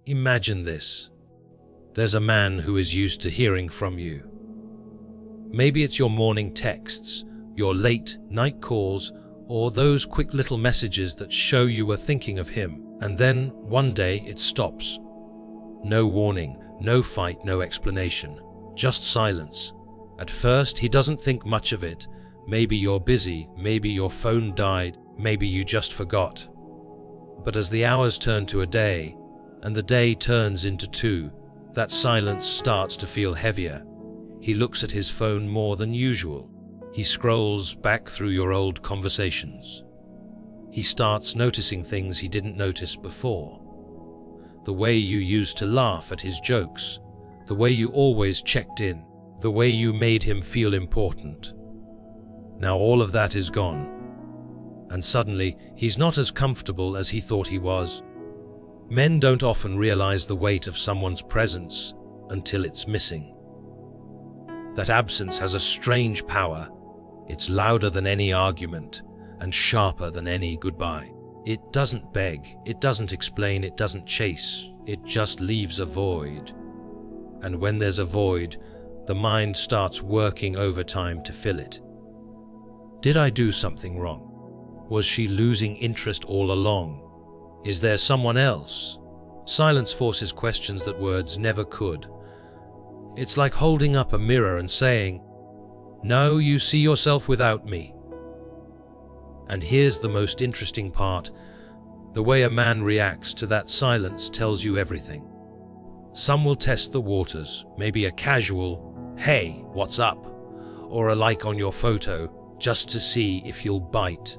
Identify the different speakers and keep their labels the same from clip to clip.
Speaker 1: Imagine this. There's a man who is used to hearing from you. Maybe it's your morning texts, your late night calls, or those quick little messages that show you were thinking of him. And then, one day, it stops. No warning, no fight, no explanation. Just silence. At first, he doesn't think much of it. Maybe you're busy, maybe your phone died, maybe you just forgot. But as the hours turn to a day, and the day turns into two, that silence starts to feel heavier. He looks at his phone more than usual. He scrolls back through your old conversations. He starts noticing things he didn't notice before. The way you used to laugh at his jokes, the way you always checked in, the way you made him feel important. Now all of that is gone. And suddenly, he's not as comfortable as he thought he was. Men don't often realize the weight of someone's presence until it's missing. That absence has a strange power. It's louder than any argument and sharper than any goodbye. It doesn't beg, it doesn't explain, it doesn't chase. It just leaves a void. And when there's a void, the mind starts working overtime to fill it. Did I do something wrong? Was she losing interest all along? Is there someone else? Silence forces questions that words never could. It's like holding up a mirror and saying, "No, you see yourself without me." And here's the most interesting part. The way a man reacts to that silence tells you everything. Some will test the waters, maybe a casual, "Hey, what's up?" or a like on your photo, just to see if you'll bite.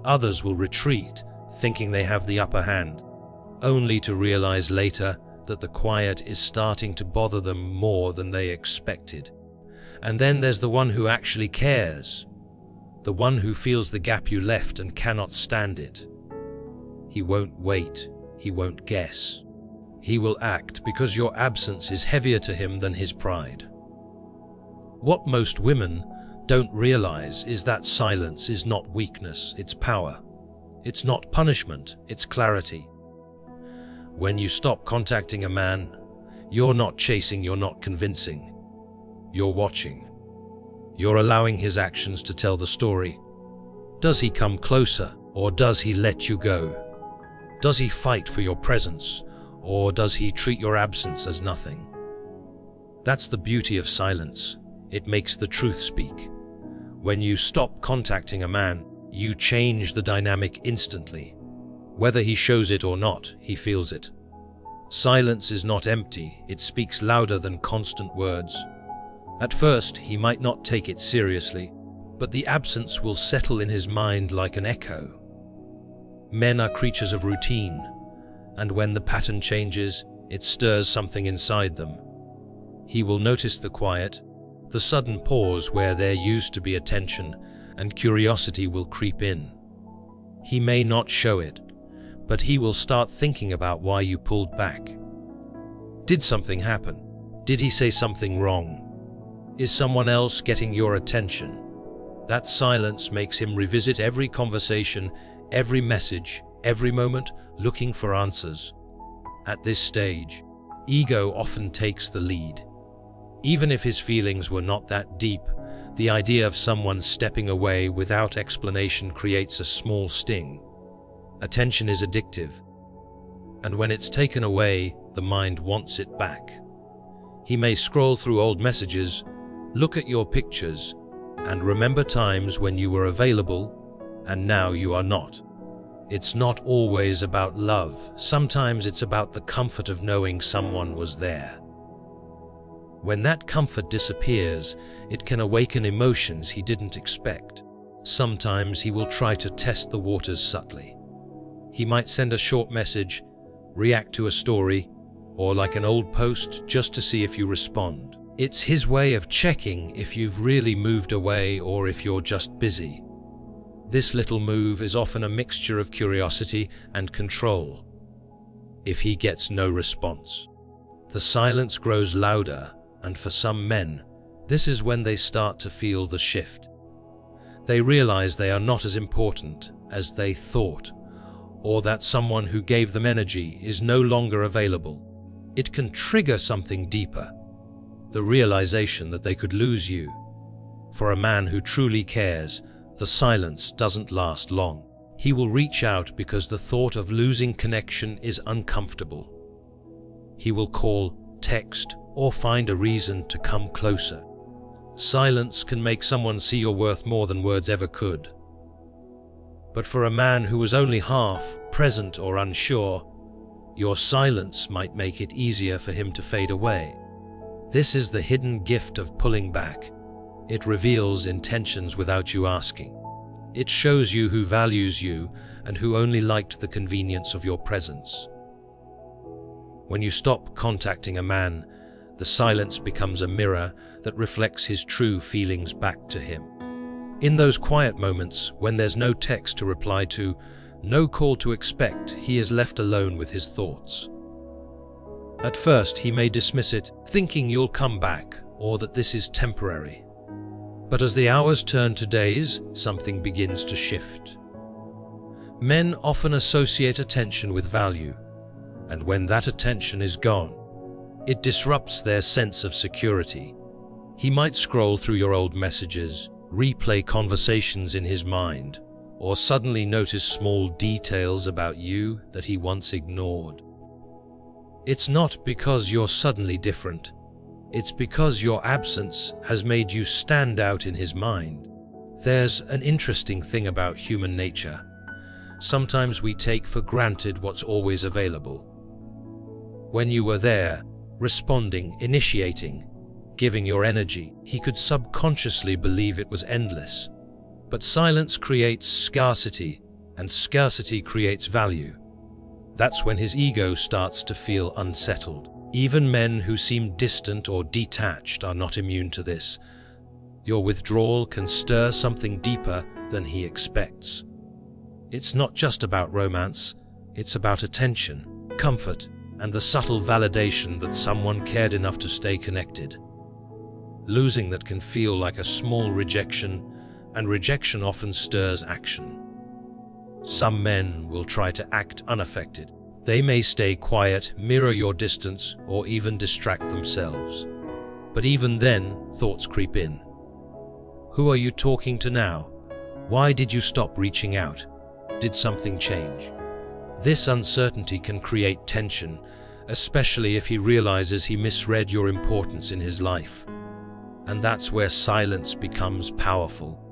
Speaker 1: Others will retreat, thinking they have the upper hand, only to realize later that the quiet is starting to bother them more than they expected. And then there's the one who actually cares, the one who feels the gap you left and cannot stand it. He won't wait, he won't guess. He will act because your absence is heavier to him than his pride. What most women don't realize is that silence is not weakness, it's power. It's not punishment, it's clarity. When you stop contacting a man, you're not chasing, you're not convincing. You're watching. You're allowing his actions to tell the story. Does he come closer, or does he let you go? Does he fight for your presence, or does he treat your absence as nothing? That's the beauty of silence. It makes the truth speak. When you stop contacting a man, you change the dynamic instantly. Whether he shows it or not, he feels it. Silence is not empty, it speaks louder than constant words. At first, he might not take it seriously, but the absence will settle in his mind like an echo. Men are creatures of routine, and when the pattern changes, it stirs something inside them. He will notice the quiet, the sudden pause where there used to be attention, and curiosity will creep in. He may not show it, but he will start thinking about why you pulled back. Did something happen? Did he say something wrong? Is someone else getting your attention? That silence makes him revisit every conversation, every message, every moment, looking for answers. At this stage, ego often takes the lead. Even if his feelings were not that deep, the idea of someone stepping away without explanation creates a small sting. Attention is addictive, and when it's taken away, the mind wants it back. He may scroll through old messages, look at your pictures, and remember times when you were available, and now you are not. It's not always about love. Sometimes it's about the comfort of knowing someone was there. When that comfort disappears, it can awaken emotions he didn't expect. Sometimes he will try to test the waters subtly. He might send a short message, react to a story, or like an old post just to see if you respond. It's his way of checking if you've really moved away or if you're just busy. This little move is often a mixture of curiosity and control. If he gets no response, the silence grows louder, and for some men, this is when they start to feel the shift. They realize they are not as important as they thought, or that someone who gave them energy is no longer available. It can trigger something deeper, the realization that they could lose you. For a man who truly cares, the silence doesn't last long. He will reach out because the thought of losing connection is uncomfortable. He will call, text, or find a reason to come closer. Silence can make someone see your worth more than words ever could. But for a man who was only half present or unsure, your silence might make it easier for him to fade away. This is the hidden gift of pulling back. It reveals intentions without you asking. It shows you who values you and who only liked the convenience of your presence. When you stop contacting a man, the silence becomes a mirror that reflects his true feelings back to him. In those quiet moments, when there's no text to reply to, no call to expect, he is left alone with his thoughts. At first, he may dismiss it, thinking you'll come back, or that this is temporary. But as the hours turn to days, something begins to shift. Men often associate attention with value, and when that attention is gone, it disrupts their sense of security. He might scroll through your old messages, replay conversations in his mind, or suddenly notice small details about you that he once ignored. It's not because you're suddenly different. It's because your absence has made you stand out in his mind. There's an interesting thing about human nature. Sometimes we take for granted what's always available. When you were there, responding, initiating, giving your energy, he could subconsciously believe it was endless. But silence creates scarcity, and scarcity creates value. That's when his ego starts to feel unsettled. Even men who seem distant or detached are not immune to this. Your withdrawal can stir something deeper than he expects. It's not just about romance, it's about attention, comfort, and the subtle validation that someone cared enough to stay connected. Losing that can feel like a small rejection, and rejection often stirs action. Some men will try to act unaffected. They may stay quiet, mirror your distance, or even distract themselves. But even then, thoughts creep in. Who are you talking to now? Why did you stop reaching out? Did something change? This uncertainty can create tension, especially if he realizes he misread your importance in his life. And that's where silence becomes powerful.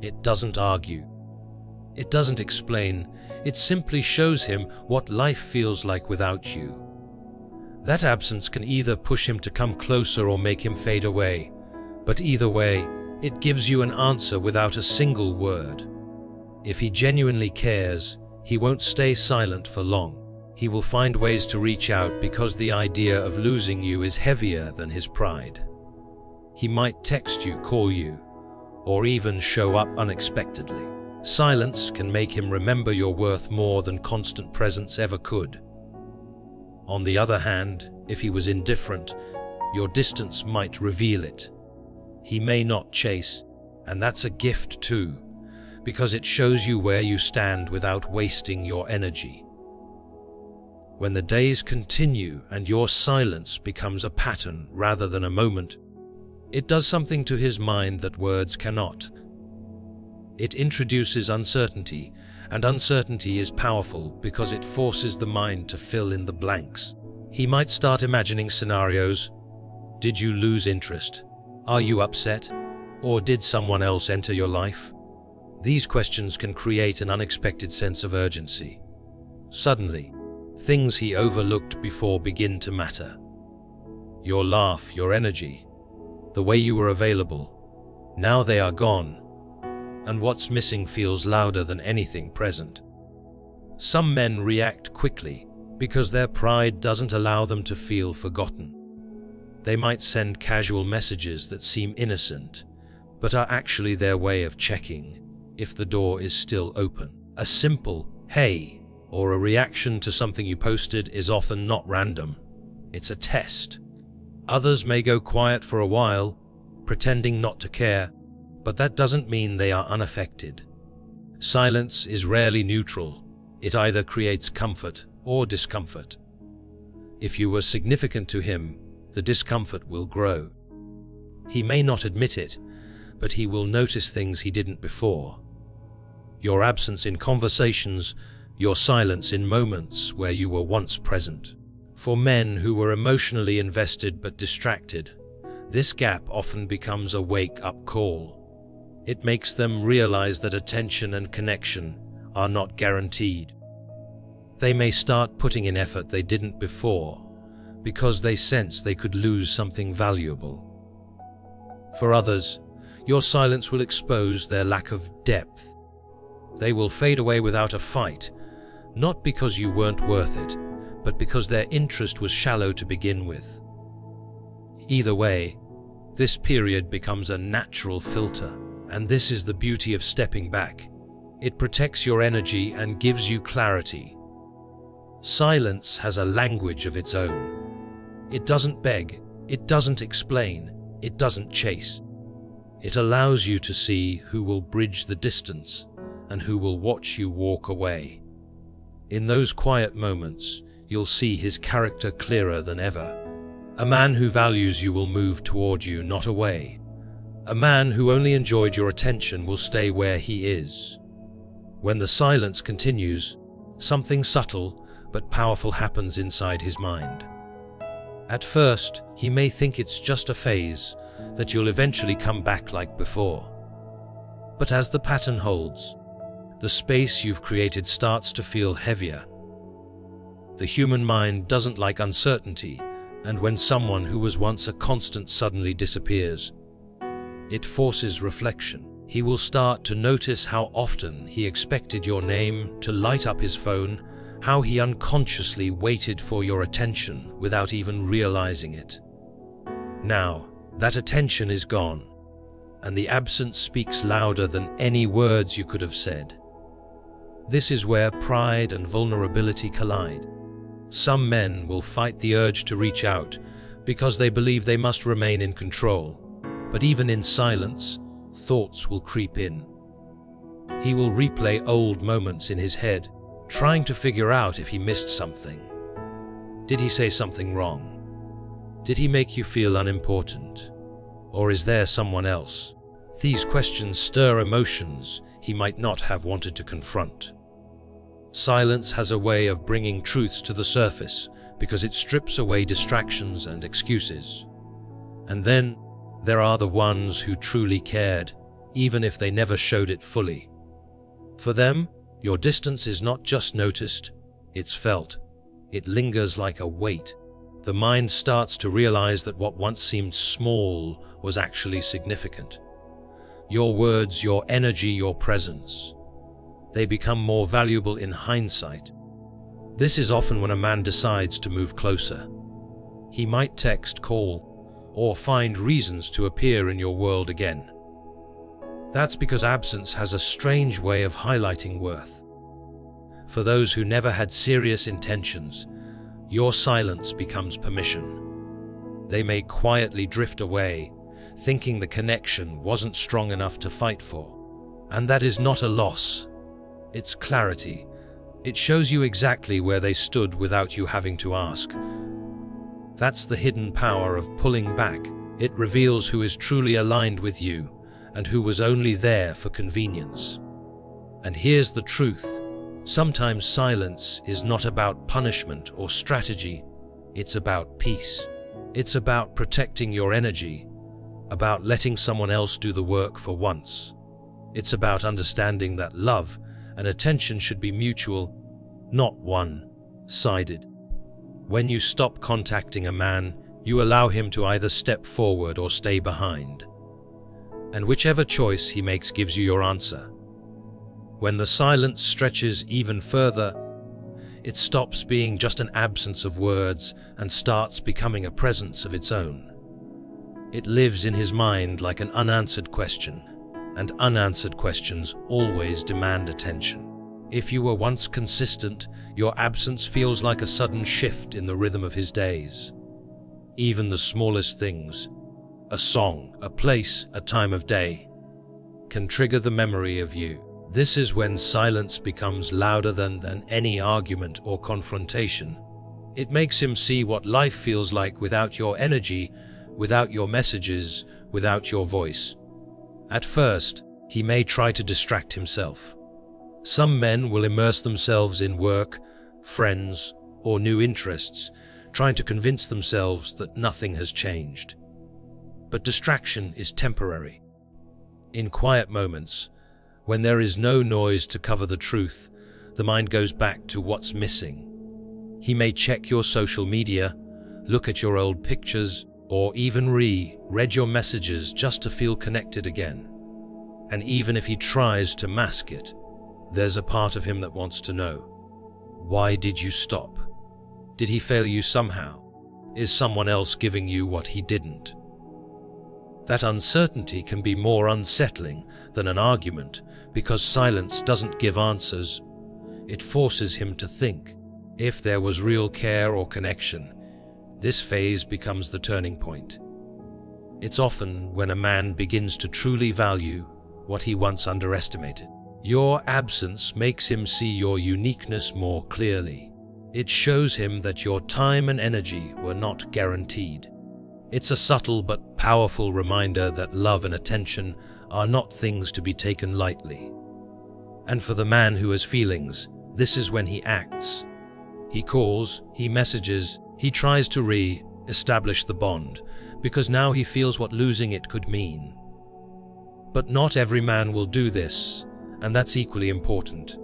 Speaker 1: It doesn't argue. It doesn't explain. It simply shows him what life feels like without you. That absence can either push him to come closer or make him fade away. But either way, it gives you an answer without a single word. If he genuinely cares, he won't stay silent for long. He will find ways to reach out because the idea of losing you is heavier than his pride. He might text you, call you, or even show up unexpectedly. Silence can make him remember your worth more than constant presence ever could. On the other hand, if he was indifferent, your distance might reveal it. He may not chase, and that's a gift too, because it shows you where you stand without wasting your energy. When the days continue and your silence becomes a pattern rather than a moment, it does something to his mind that words cannot. It introduces uncertainty, and uncertainty is powerful because it forces the mind to fill in the blanks. He might start imagining scenarios. Did you lose interest? Are you upset? Or did someone else enter your life? These questions can create an unexpected sense of urgency. Suddenly, things he overlooked before begin to matter. Your laugh, your energy, the way you were available. Now they are gone. And what's missing feels louder than anything present. Some men react quickly because their pride doesn't allow them to feel forgotten. They might send casual messages that seem innocent, but are actually their way of checking if the door is still open. A simple "hey" or a reaction to something you posted is often not random. It's a test. Others may go quiet for a while, pretending not to care, but that doesn't mean they are unaffected. Silence is rarely neutral. It either creates comfort or discomfort. If you were significant to him, the discomfort will grow. He may not admit it, but he will notice things he didn't before. Your absence in conversations, your silence in moments where you were once present. For men who were emotionally invested but distracted, this gap often becomes a wake-up call. It makes them realize that attention and connection are not guaranteed. They may start putting in effort they didn't before, because they sense they could lose something valuable. For others, your silence will expose their lack of depth. They will fade away without a fight, not because you weren't worth it, but because their interest was shallow to begin with. Either way, this period becomes a natural filter, and this is the beauty of stepping back. It protects your energy and gives you clarity. Silence has a language of its own. It doesn't beg, it doesn't explain, it doesn't chase. It allows you to see who will bridge the distance and who will watch you walk away. In those quiet moments, you'll see his character clearer than ever. A man who values you will move toward you, not away. A man who only enjoyed your attention will stay where he is. When the silence continues, something subtle but powerful happens inside his mind. At first, he may think it's just a phase, that you'll eventually come back like before. But as the pattern holds, the space you've created starts to feel heavier. The human mind doesn't like uncertainty, and when someone who was once a constant suddenly disappears, it forces reflection. He will start to notice how often he expected your name to light up his phone, how he unconsciously waited for your attention without even realizing it. Now, that attention is gone, and the absence speaks louder than any words you could have said. This is where pride and vulnerability collide. Some men will fight the urge to reach out because they believe they must remain in control, but even in silence, thoughts will creep in. He will replay old moments in his head, trying to figure out if he missed something. Did he say something wrong? Did he make you feel unimportant? Or is there someone else? These questions stir emotions he might not have wanted to confront. Silence has a way of bringing truths to the surface because it strips away distractions and excuses. And then there are the ones who truly cared, even if they never showed it fully. For them, your distance is not just noticed, it's felt. It lingers like a weight. The mind starts to realize that what once seemed small was actually significant. Your words, your energy, your presence. They become more valuable in hindsight. This is often when a man decides to move closer. He might text, call, or find reasons to appear in your world again. That's because absence has a strange way of highlighting worth. For those who never had serious intentions, your silence becomes permission. They may quietly drift away, thinking the connection wasn't strong enough to fight for. And that is not a loss. It's clarity. It shows you exactly where they stood without you having to ask. That's the hidden power of pulling back. It reveals who is truly aligned with you and who was only there for convenience. And here's the truth. Sometimes silence is not about punishment or strategy. It's about peace. It's about protecting your energy, about letting someone else do the work for once. It's about understanding that love and attention should be mutual, not one-sided. When you stop contacting a man, you allow him to either step forward or stay behind. And whichever choice he makes gives you your answer. When the silence stretches even further, it stops being just an absence of words and starts becoming a presence of its own. It lives in his mind like an unanswered question, and unanswered questions always demand attention. If you were once consistent, your absence feels like a sudden shift in the rhythm of his days. Even the smallest things, a song, a place, a time of day, can trigger the memory of you. This is when silence becomes louder than any argument or confrontation. It makes him see what life feels like without your energy, without your messages, without your voice. At first, he may try to distract himself. Some men will immerse themselves in work, friends, or new interests, trying to convince themselves that nothing has changed. But distraction is temporary. In quiet moments, when there is no noise to cover the truth, the mind goes back to what's missing. He may check your social media, look at your old pictures, or even read your messages just to feel connected again. And even if he tries to mask it, there's a part of him that wants to know. Why did you stop? Did he fail you somehow? Is someone else giving you what he didn't? That uncertainty can be more unsettling than an argument because silence doesn't give answers. It forces him to think. If there was real care or connection, this phase becomes the turning point. It's often when a man begins to truly value what he once underestimated. Your absence makes him see your uniqueness more clearly. It shows him that your time and energy were not guaranteed. It's a subtle but powerful reminder that love and attention are not things to be taken lightly. And for the man who has feelings, this is when he acts. He calls, he messages, he tries to re-establish the bond, because now he feels what losing it could mean. But not every man will do this, and that's equally important.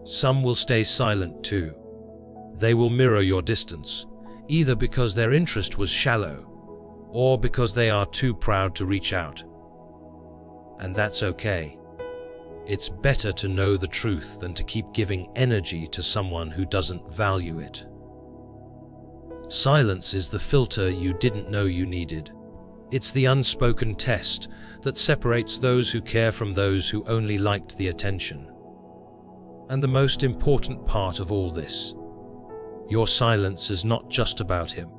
Speaker 1: Some will stay silent too. They will mirror your distance, either because their interest was shallow, or because they are too proud to reach out. And that's okay. It's better to know the truth than to keep giving energy to someone who doesn't value it. Silence is the filter you didn't know you needed. It's the unspoken test that separates those who care from those who only liked the attention. And the most important part of all this, your silence is not just about him.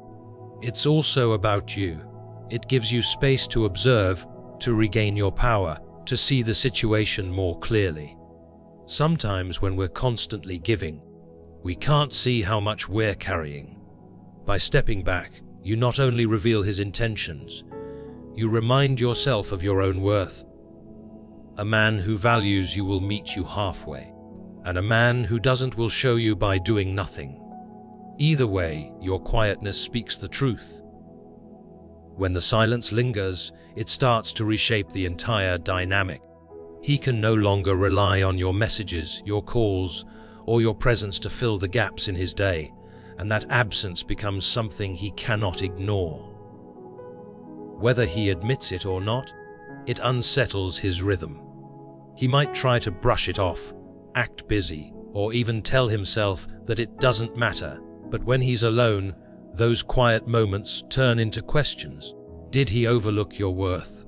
Speaker 1: It's also about you. It gives you space to observe, to regain your power, to see the situation more clearly. Sometimes when we're constantly giving, we can't see how much we're carrying. By stepping back, you not only reveal his intentions, you remind yourself of your own worth. A man who values you will meet you halfway, and a man who doesn't will show you by doing nothing. Either way, your quietness speaks the truth. When the silence lingers, it starts to reshape the entire dynamic. He can no longer rely on your messages, your calls, or your presence to fill the gaps in his day, and that absence becomes something he cannot ignore. Whether he admits it or not, it unsettles his rhythm. He might try to brush it off, act busy, or even tell himself that it doesn't matter. But when he's alone, those quiet moments turn into questions. Did he overlook your worth?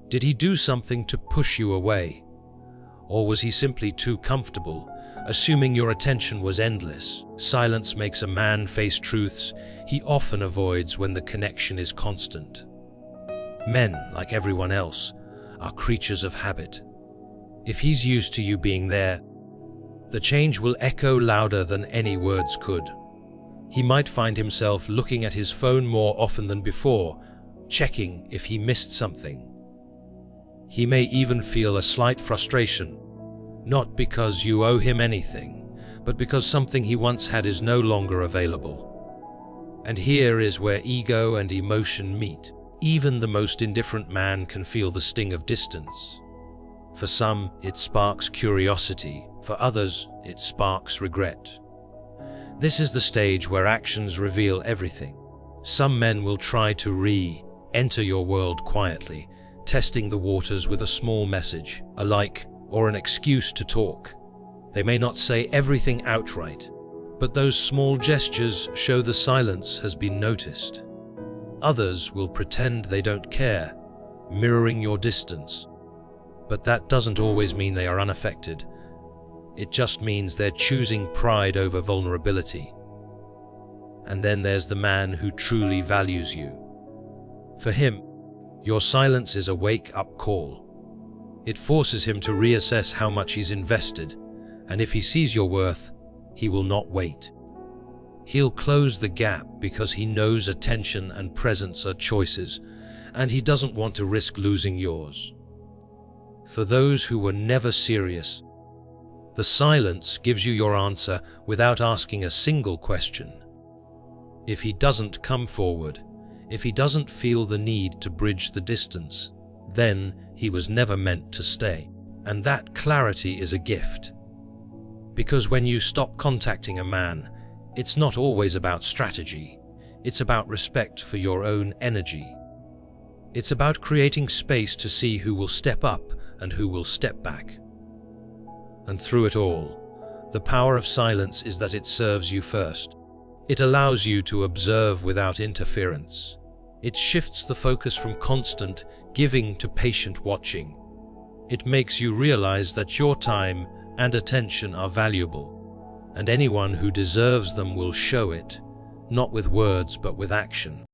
Speaker 1: Did he do something to push you away? Or was he simply too comfortable, assuming your attention was endless? Silence makes a man face truths he often avoids when the connection is constant. Men, like everyone else, are creatures of habit. If he's used to you being there, the change will echo louder than any words could. He might find himself looking at his phone more often than before, checking if he missed something. He may even feel a slight frustration, not because you owe him anything, but because something he once had is no longer available. And here is where ego and emotion meet. Even the most indifferent man can feel the sting of distance. For some, it sparks curiosity. For others, it sparks regret. This is the stage where actions reveal everything. Some men will try to re-enter your world quietly, testing the waters with a small message, a like, or an excuse to talk. They may not say everything outright, but those small gestures show the silence has been noticed. Others will pretend they don't care, mirroring your distance. But that doesn't always mean they are unaffected. It just means they're choosing pride over vulnerability. And then there's the man who truly values you. For him, your silence is a wake-up call. It forces him to reassess how much he's invested, and if he sees your worth, he will not wait. He'll close the gap because he knows attention and presence are choices, and he doesn't want to risk losing yours. For those who were never serious, the silence gives you your answer without asking a single question. If he doesn't come forward, if he doesn't feel the need to bridge the distance, then he was never meant to stay. And that clarity is a gift. Because when you stop contacting a man, it's not always about strategy. It's about respect for your own energy. It's about creating space to see who will step up and who will step back. And through it all, the power of silence is that it serves you first. It allows you to observe without interference. It shifts the focus from constant giving to patient watching. It makes you realize that your time and attention are valuable, and anyone who deserves them will show it, not with words but with action.